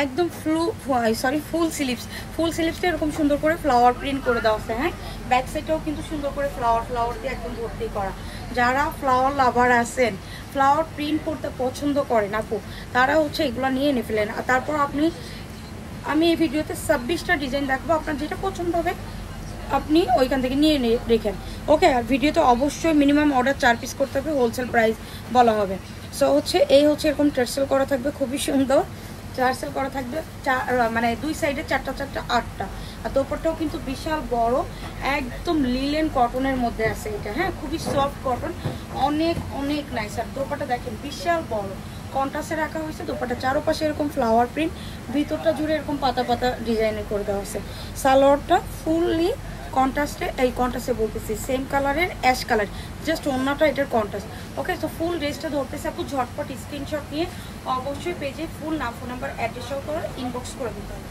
একদম ফুল স্লিভসটা এরকম সুন্দর করে ফ্লাওয়ার প্রিন্ট করে দেওয়া আছে। হ্যাঁ, ব্যাক সাইডটাও কিন্তু সুন্দর করে ফ্লাওয়ার দিয়ে একদম ভর্তি করা। যারা ফ্লাওয়ার লাভার আছেন, ফ্লাওয়ার প্রিন্ট করতে পছন্দ করেন আপু, তারা হচ্ছে এগুলো নিয়ে নিয়ে ফেলেন। আর তারপর আমি এই ভিডিওতে 26টা ডিজাইন দেখবো, আপনার যেটা পছন্দ হবে আপনি ওইখান থেকে নিয়ে রেখেন। ওকে, আর ভিডিওতে অবশ্যই মিনিমাম অর্ডার 4 পিস করতে হবে, হোলসেল প্রাইস বলা হবে। সো হচ্ছে এই হচ্ছে এরকম টার্সেল করা থাকবে, খুবই সুন্দর টার্সেল করা থাকবে, মানে দুই সাইডে 4টা 4টা 8টা। আর দোপাট্টাও কিন্তু বিশাল বড়, একদম লিলেন কটনের মধ্যে আছে এটা। হ্যাঁ, খুবই সফট কটন, অনেক অনেক নাইস। আর দোপাট্টা দেখেন বিশাল বড়, কন্ট্রাস্টে রাখা হয়েছে। দোপাট্টা চারপাশে এরকম ফ্লাওয়ার প্রিন্ট, ভিতরটা জুড়ে এরকম পাতা পাতা ডিজাইনের করে দেওয়া আছে। সালোয়ারটা ফুললি কন্ট্রাস্টে বলতেছি সেম কালারের অ্যাশ কালার, জাস্ট অন্যটা এটার কন্ট্রাস্ট। ওকে, তো ফুল ড্রেসটা ধরতেছে আপু, ঝটপট স্ক্রিনশট নিয়ে অবশ্যই পেজে ফুল নাম, ফোন নাম্বার, অ্যাড্রেস সহ করে ইনবক্স করে দিতে হবে।